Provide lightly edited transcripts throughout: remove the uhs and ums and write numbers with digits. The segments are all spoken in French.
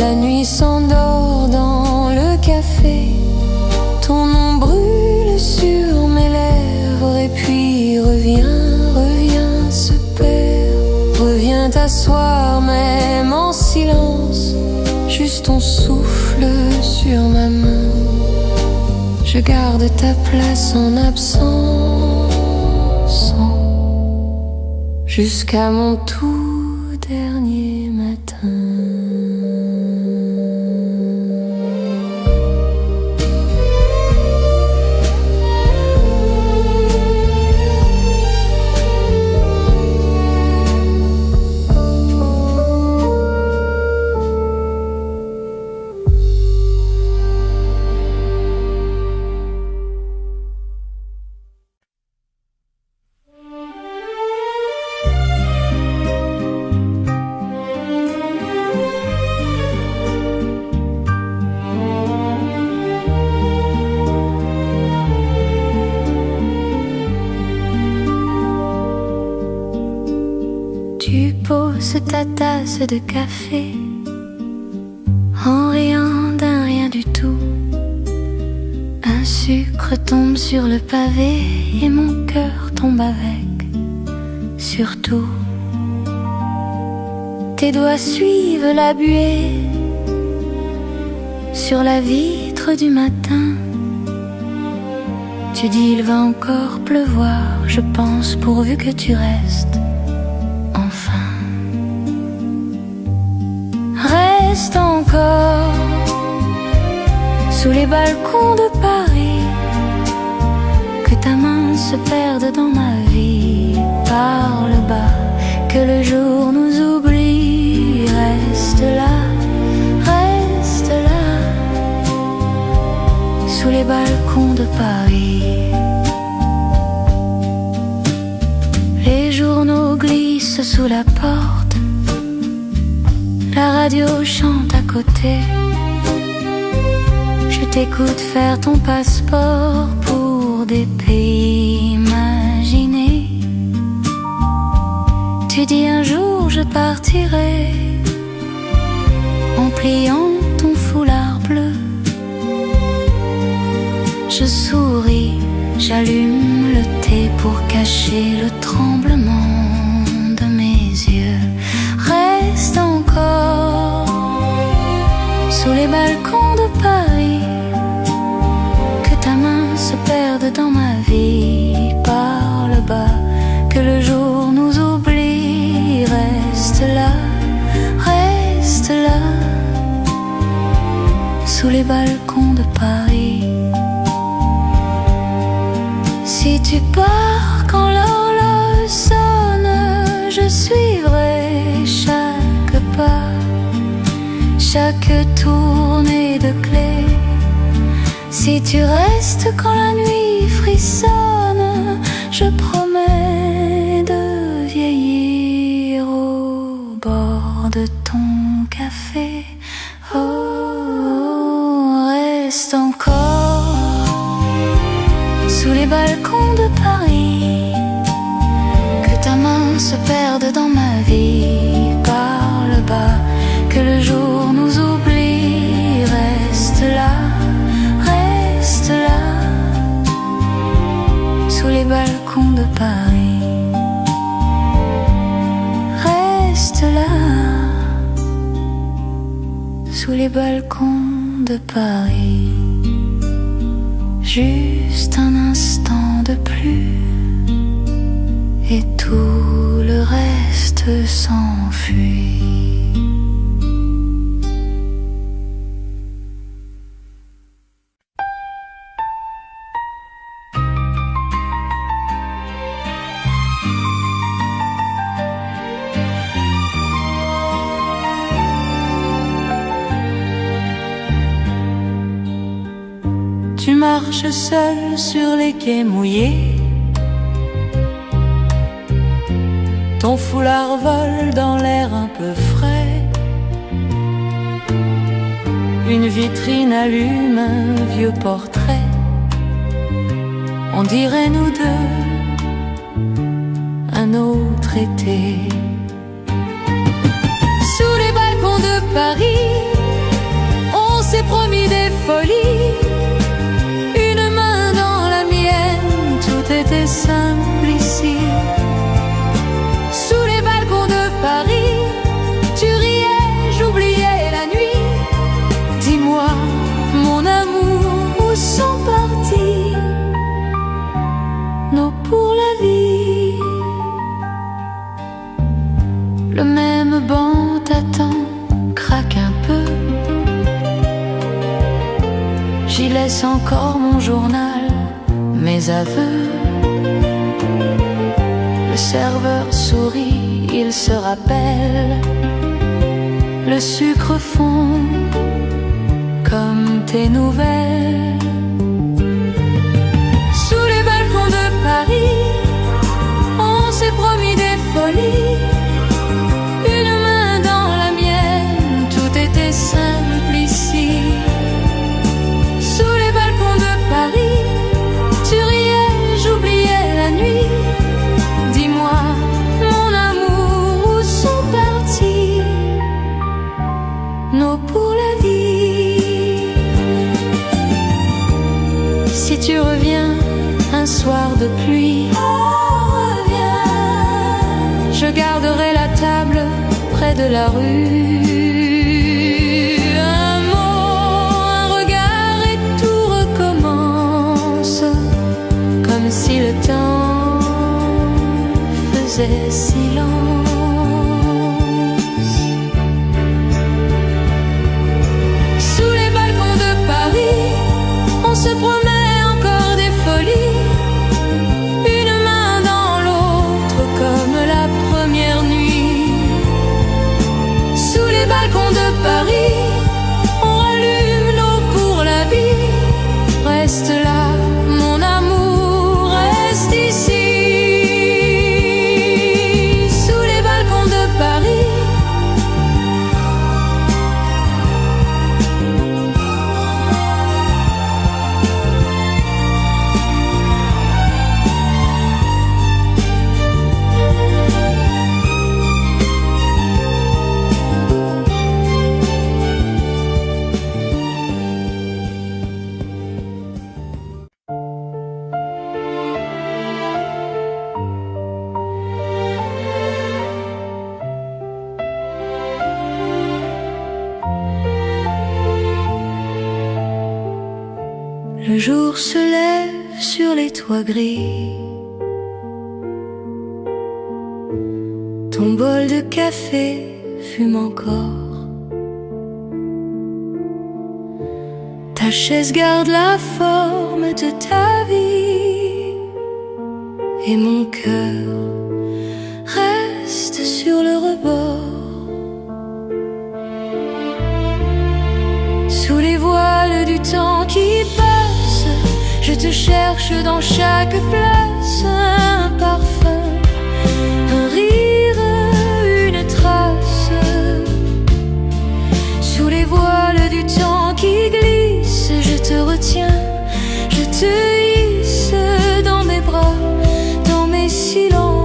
La nuit s'endort dans le café, ton nom brûle sur mes lèvres et puis revient, se perd, revient t'asseoir même en silence, juste ton souffle sur ma main. Je garde ta place en absence jusqu'à mon tout dernier matin. Ta tasse de café en riant d'un rien du tout. Un sucre tombe sur le pavé et mon cœur tombe avec. Surtout, tes doigts suivent la buée sur la vitre du matin. Tu dis il va encore pleuvoir, je pense pourvu que tu restes. Reste encore sous les balcons de Paris, que ta main se perde dans ma vie. Parle bas, que le jour nous oublie. Reste là, sous les balcons de Paris. Les journaux glissent sous la porte, la radio chante à côté. Je t'écoute faire ton passeport pour des pays imaginés. Tu dis un jour je partirai en pliant ton foulard bleu. Je souris, j'allume le thé pour cacher le tremblement de mes yeux. Reste encore sous les balcons de Paris, que ta main se perde dans ma vie. Parle bas, que le jour nous oublie. Reste là, sous les balcons de Paris. Si tu pars quand l'horloge sonne, je suivrai chaque pas, chaque tournée de clé. Si tu restes quand la nuit frissonne, je promets de vieillir au bord de ton café. Oh, reste encore sous les balcons de Paris, que ta main se perde dans ma vie. Parle bas, que le jour nous oublie. Reste là, sous les balcons de Paris. Reste là, sous les balcons de Paris. Juste un instant de plus et tout le reste s'enfuit. Tu marches seul sur les quais mouillés, ton foulard vole dans l'air un peu frais. Une vitrine allume un vieux portrait, on dirait nous deux un autre été. Sous les balcons de Paris, laisse encore mon journal, mes aveux. Le serveur sourit, il se rappelle. Le sucre fond comme tes nouvelles. Sous les balcons de Paris, on s'est promis des folies. Une main dans la mienne, tout était simple ici. Sous les balcons de Paris, tu riais, j'oubliais la nuit. Dis-moi, mon amour, où sont partis nos pour la vie? Si tu reviens un soir de pluie, je garderai la table près de la rue. Un mot, un regard et tout recommence, comme si le temps faisait silence. Sous les balcons de Paris, on se promet encore des folies. Une main dans l'autre comme la première nuit. Sous les balcons de Paris, on rallume l'eau pour la vie. Reste là, mon amour, reste ici. Sous les balcons de Paris. Le jour se lève sur les toits gris. Ton bol de café fume encore. Ta chaise garde la forme de ta vie. Et mon cœur reste sur le rebord. Sous les voiles du temps qui passe, je te cherche dans chaque place. Un parfum, un rire, une trace. Sous les voiles du temps qui glisse, je te retiens, je te hisse dans mes bras, dans mes silences.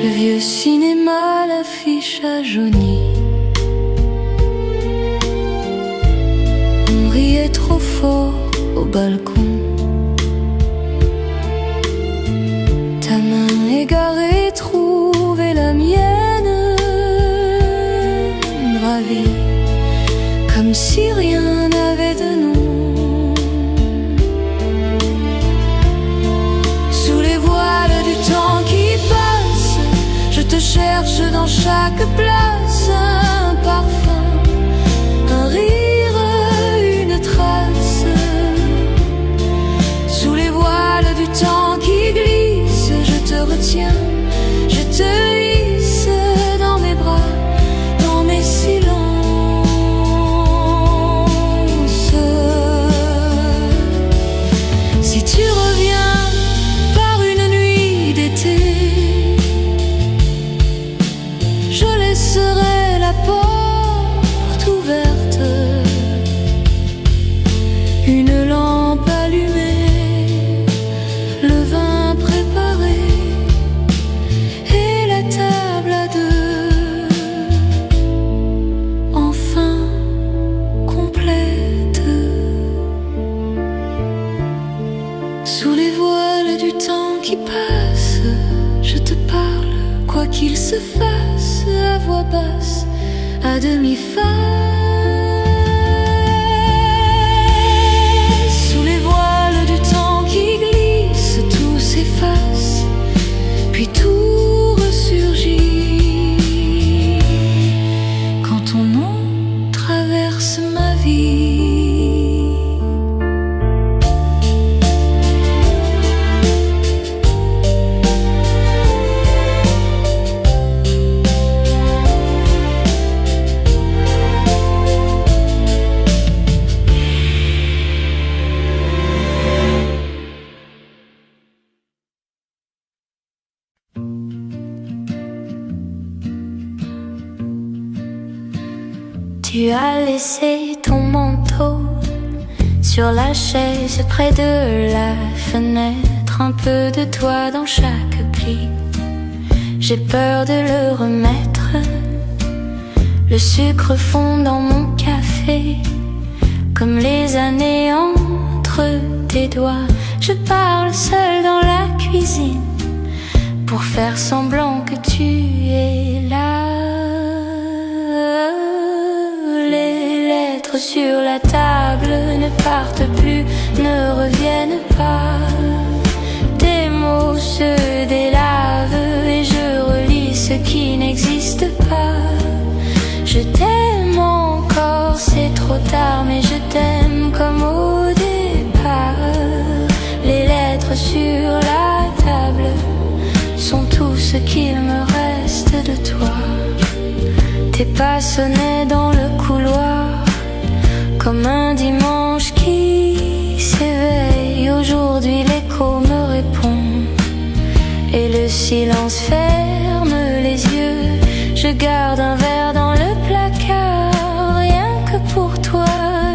Le vieux cinéma, l'affiche a jauni. On riait trop fort au balcon. Ta main égarée trouvait la mienne, ravie, comme si rien n'avait de nom. Sous les voiles du temps qui passe, je te cherche dans chaque place. Un parfum, un rire, une trace. Sous les voiles du temps qui glisse, je te retiens, je te hisse dans mes bras, dans mes silences. Si tu reviens par une nuit d'été, je laisserai la porte ouverte, une lampe allumée, le vin préparé et la table à deux, enfin complète. Sous les voiles du temps qui passe, je te parle, quoi qu'il se fasse, à voix basse, à demi-face. Sous les voiles du temps qui glisse, tout s'efface, puis tout ressurgit. Tu as laissé ton manteau sur la chaise près de la fenêtre, un peu de toi dans chaque pli. J'ai peur de le remettre. Le sucre fond dans mon café, comme les années entre tes doigts. Je parle seule dans la cuisine pour faire semblant que tu es là. Les lettres sur la table ne partent plus, ne reviennent pas. Tes mots se délavent et je relis ce qui n'existe pas. Je t'aime encore, c'est trop tard, mais je t'aime comme au départ. Les lettres sur la table sont tout ce qu'il me reste de toi. Tes pas sonnaient dans le couloir comme un dimanche qui s'éveille. Aujourd'hui l'écho me répond et le silence ferme les yeux. Je garde un verre dans le placard, rien que pour toi,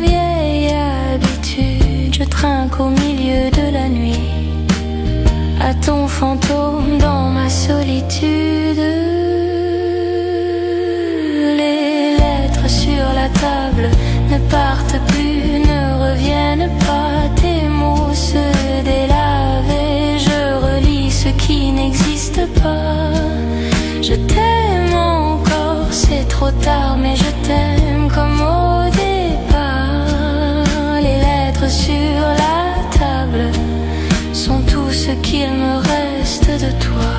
vieille habitude. Je trinque au milieu de la nuit à ton fantôme dans ma solitude. Les lettres sur la table ne partent plus, ne reviennent pas. Tes mots se délavent et je relis ce qui n'existe pas. Je t'aime encore, c'est trop tard, mais je t'aime comme au départ. Les lettres sur la table sont tout ce qu'il me reste de toi.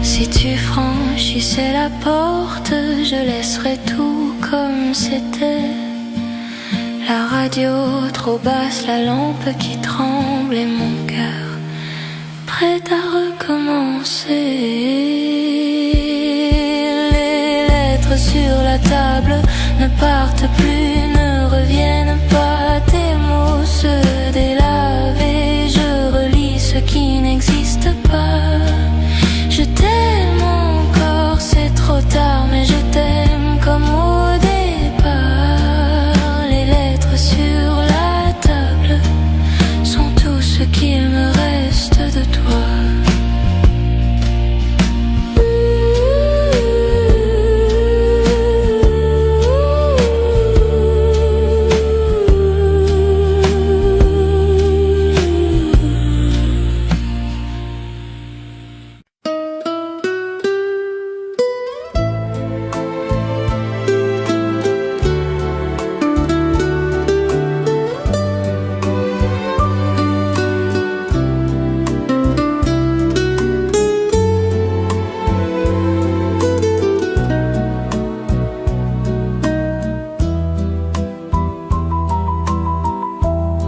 Si tu franchissais la porte, je laisserais tout comme c'était. La radio trop basse, la lampe qui tremble et mon cœur prêt à recommencer. Les lettres sur la table ne partent plus, ne reviennent pas. Tes mots se délavent et je relis ce qui n'existe pas. Je t'aime encore, c'est trop tard, mais je t'aime comme au départ. Les lettres sur la table sont tout ce qu'il me reste de toi.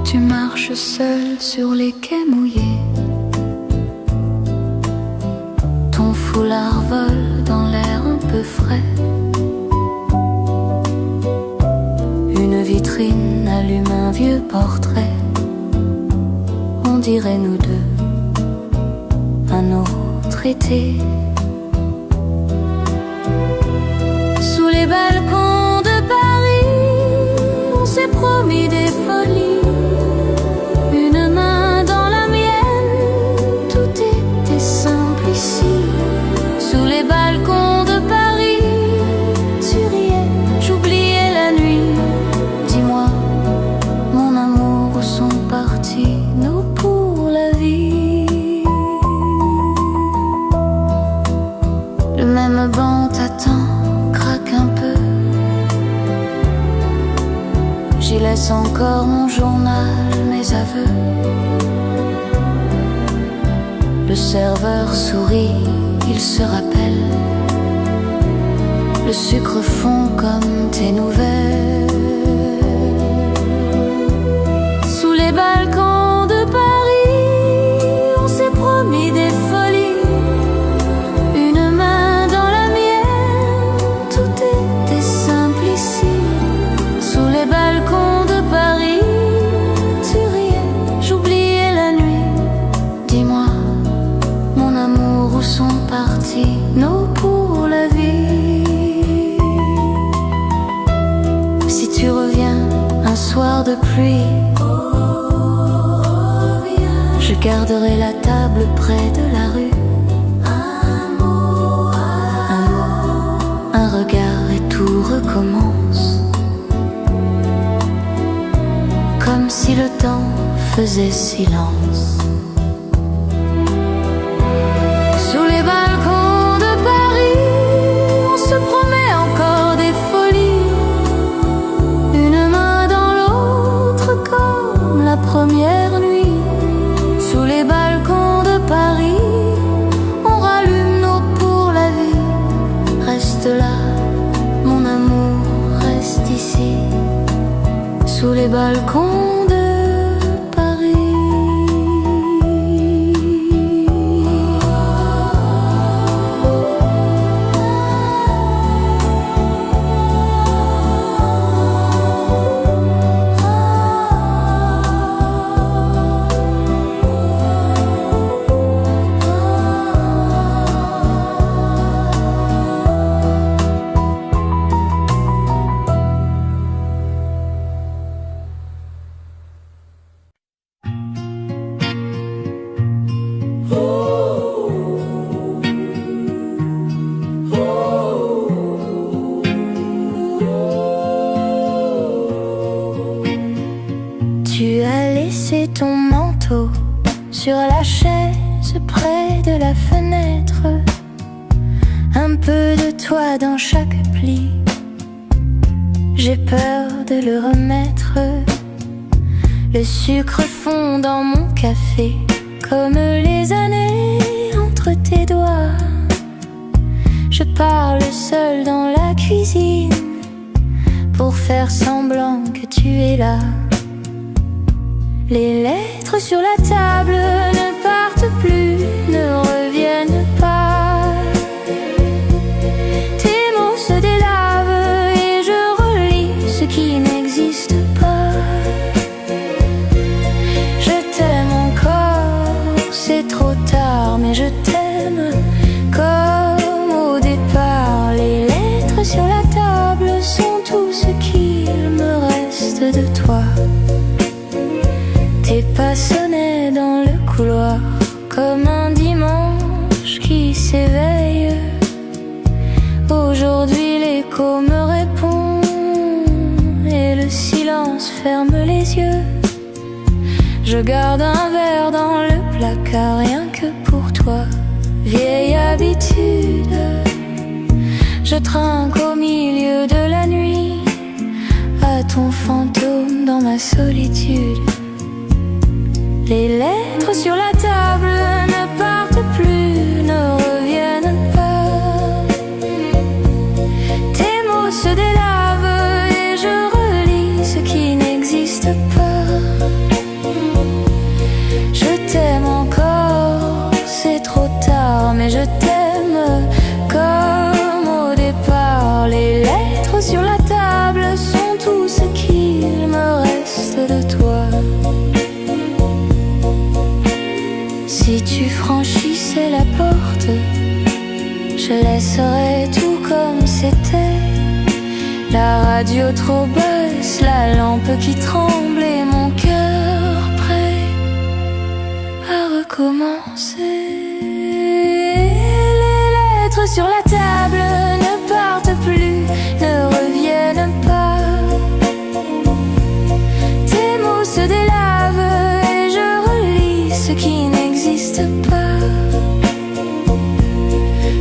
Tu marches seul sur les quais mouillés. Ton foulard vole dans l'air un peu frais. Une vitrine allume un vieux portrait. On dirait nous deux, un autre été. Sous les balcons de Paris, on s'est promis des folies. Sous les balcons de Paris, tu riais, j'oubliais la nuit. Dis-moi, mon amour, où sont partis nos pour la vie? Le même banc t'attend, craque un peu. J'y laisse encore mon journal, mes aveux. Le serveur sourit, il se rappelle. Le sucre fond comme tes nouvelles. Sous les balcons de Paris, on s'est promis des folies. Une main dans la mienne, tout était simple ici. de pluie, je garderai la table près de la rue. Un mot, un regard et tout recommence, comme si le temps faisait silence. Sous les balcons de Paris, on se promet encore des folies, une main dans l'autre comme la première nuit. Sous les balcons de Paris, on rallume nos pour la vie. Reste là, mon amour, reste ici. Sous les balcons de ton manteau sur la chaise près de la fenêtre, un peu de toi dans chaque pli. J'ai peur de le remettre. Le sucre fond dans mon café comme les années entre tes doigts. Je parle seul dans la cuisine pour faire semblant que tu es là. Les lettres sur la table ne partent plus, ne reviennent pas. Tes mots se délavent et je relis ce qui n'existe pas. Je t'aime encore, c'est trop tard, mais je t'aime comme au départ. Les lettres sur la table sont tout ce qu'il me reste de toi. Tes pas sonnaient dans le couloir comme un dimanche qui s'éveille. Aujourd'hui l'écho me répond et le silence ferme les yeux. Je garde un verre dans le placard rien que pour toi. Vieille habitude, je trinque au milieu de la nuit à ton fantôme dans ma solitude. Les lettres sur la table ne partent plus, ne reviennent pas. Tes mots se délavent et je relis ce qui n'existe pas. Je t'aime encore, c'est trop tard, mais je t'aime comme au départ. Les lettres sur la table sont tout ce qu'il me reste de toi. Si tu franchissais la porte, je laisserais tout comme c'était. La radio trop basse, la lampe qui tremble et mon cœur prêt à recommencer. Les lettres sur la table ne partent plus, ne reviennent pas. Tes mots se délavent et je relis ce qui n'existe pas.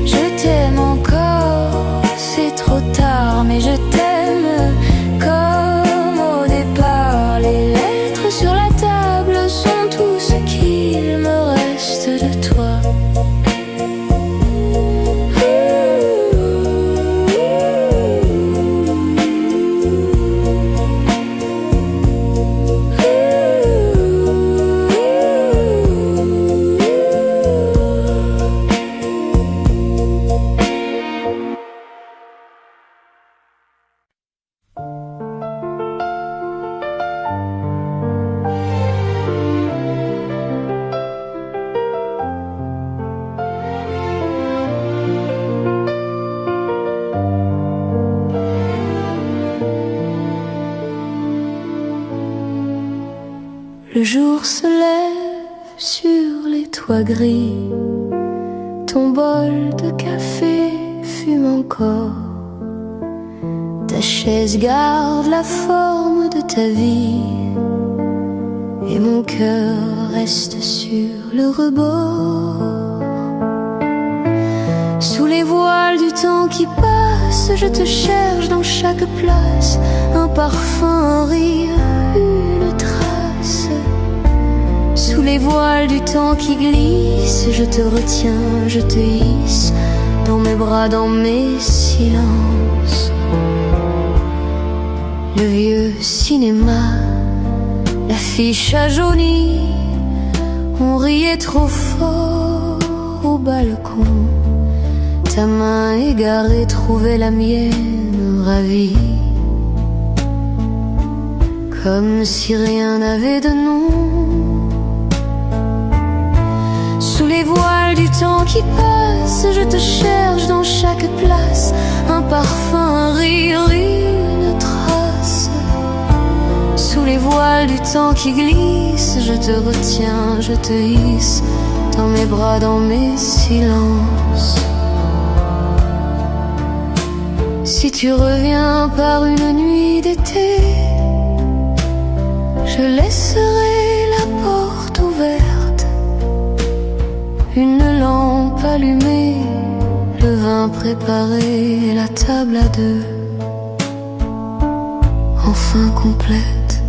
Je t'aime encore, c'est trop tard, mais je t'aime comme au départ. Les lettres sur la table sont tout ce qu'il me reste de toi. jour se lève sur les toits gris, ton bol de café fume encore, ta chaise garde la forme de ta vie, et mon cœur reste sur le rebord. Sous les voiles du temps qui passe, je te cherche dans chaque place, un parfum, un rire, une trace. Sous les voiles du temps qui glisse, je te retiens, je te hisse dans mes bras, dans mes silences. Le vieux cinéma, l'affiche a jauni, on riait trop fort au balcon. Ta main égarée trouvait la mienne ravie, comme si rien n'avait de nom. Sous les voiles du temps qui passe, je te cherche dans chaque place, un parfum, un rire, une trace. Sous les voiles du temps qui glisse, je te retiens, je te hisse dans mes bras, dans mes silences. Si tu reviens par une nuit d'été, je laisserai la porte ouverte, une lampe allumée, le vin préparé, la table à deux, enfin complète.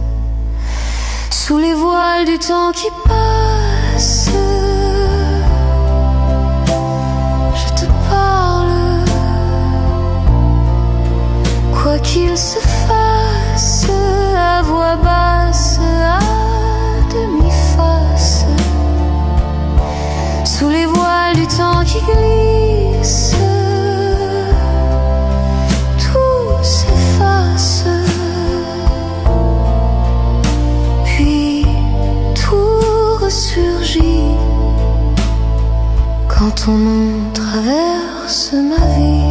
Sous les voiles du temps qui passe, je te parle, quoi qu'il se fasse, à voix basse, à demi-face. Sous les voiles du temps qui glisse, tout s'efface, puis tout ressurgit quand ton nom traverse ma vie.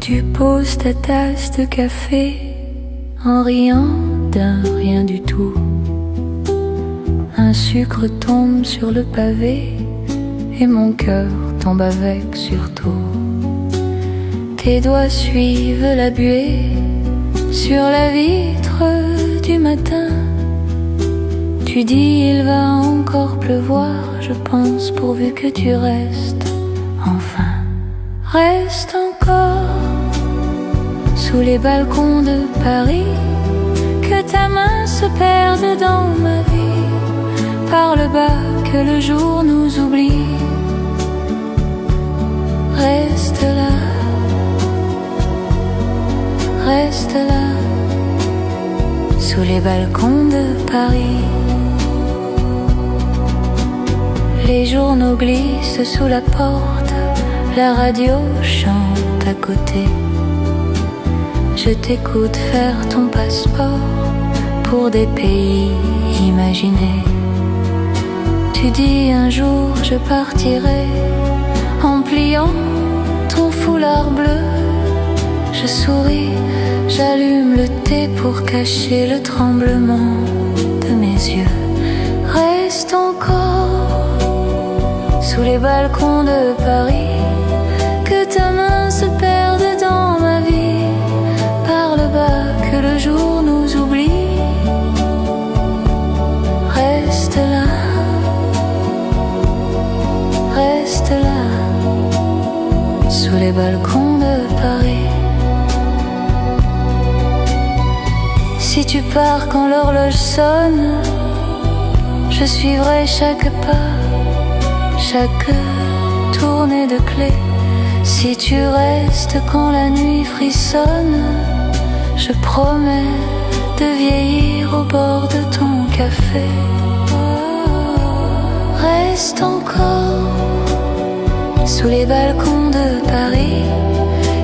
Tu poses ta tasse de café en riant d'un rien du tout. Un sucre tombe sur le pavé et mon cœur tombe avec surtout. Tes doigts suivent la buée sur la vitre du matin. Tu dis il va encore pleuvoir, je pense pourvu que tu restes. Enfin, reste encore sous les balcons de Paris, que ta main se perde dans ma vie. Par le bas, que le jour nous oublie. Reste là, reste là, sous les balcons de Paris. Les journaux glissent sous la porte, la radio chante à côté. Je t'écoute faire ton passeport pour des pays imaginés. Tu dis un jour je partirai en pliant ton foulard bleu. Je souris, j'allume le thé pour cacher le tremblement de mes yeux. Reste encore sous les balcons de Paris, que ta main se perde dans ma vie. Par le bas, que le jour nous oublie. Reste là, reste là, sous les balcons de Paris. Si tu pars quand l'horloge sonne, je suivrai chaque pas, chaque tourner de clé. Si tu restes quand la nuit frissonne, je promets de vieillir au bord de ton café. Reste encore sous les balcons de Paris,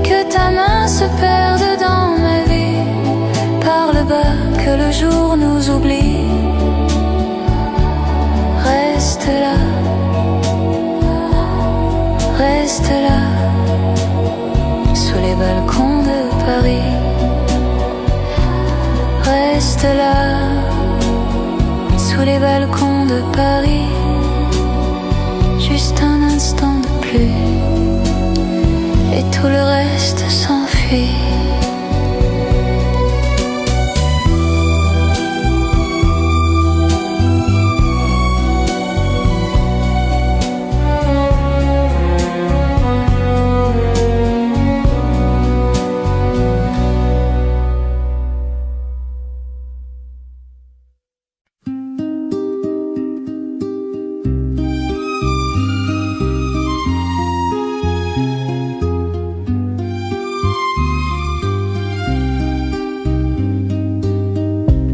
que ta main se perde dans ma vie. Parle bas que le jour nous oublie. Reste là, reste là, sous les balcons de Paris. Reste là, sous les balcons de Paris. Juste un instant de plus, et tout le reste s'enfuit.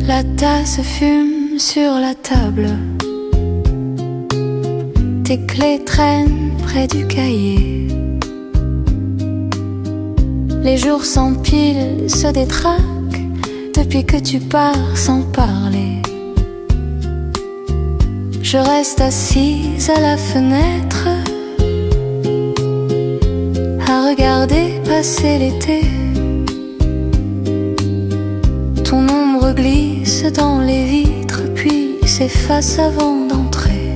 La tasse fume sur la table. Tes clés traînent près du cahier. Les jours s'empilent, se détraquent depuis que tu pars sans parler. Je reste assise à la fenêtre à regarder passer l'été. Ton ombre glisse dans les vitres, puis s'efface avant d'entrer.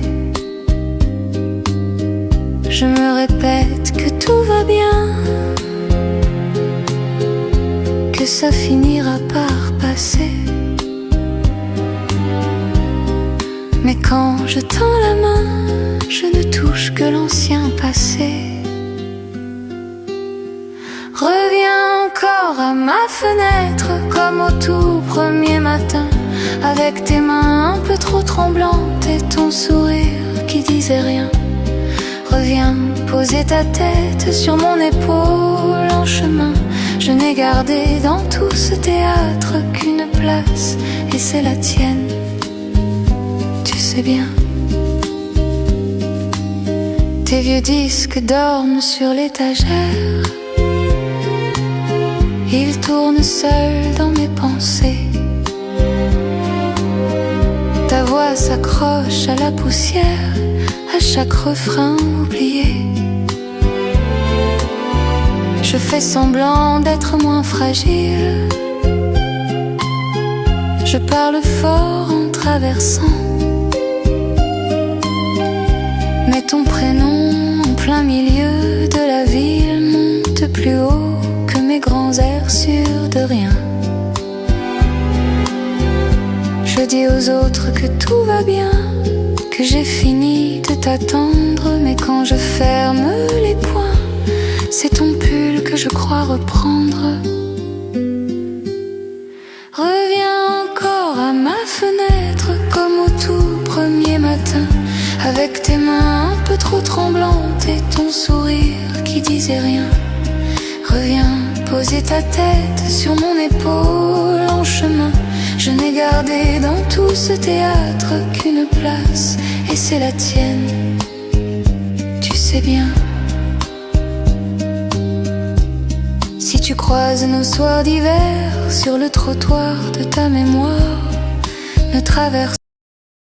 Je me répète que tout va bien, que ça finira par passer. Mais quand je tends la main, je ne touche que l'ancien passé. Reviens encore à ma fenêtre, comme au tout premier matin, avec tes mains un peu trop tremblantes et ton sourire qui disait rien. Reviens poser ta tête sur mon épaule en chemin. Je n'ai gardé dans tout ce théâtre qu'une place, et c'est la tienne. Tu sais bien. Tes vieux disques dorment sur l'étagère. Ils tournent seuls dans mes pensées. Ta voix s'accroche à la poussière, à chaque refrain oublié. Je fais semblant d'être moins fragile. Je parle fort en traversant. Mais ton prénom en plein milieu de la ville monte plus haut que mes grands airs sûrs de rien. Je dis aux autres que tout va bien, que j'ai fini de t'attendre. Mais quand je ferme les poings, c'est ton pull que je crois reprendre. Reviens encore à ma fenêtre, comme au tout premier matin, avec tes mains un peu trop tremblantes et ton sourire qui disait rien. Reviens poser ta tête sur mon épaule en chemin. Je n'ai gardé dans tout ce théâtre qu'une place, et c'est la tienne. Tu sais bien. Si tu croises nos soirs d'hiver sur le trottoir de ta mémoire, ne traverse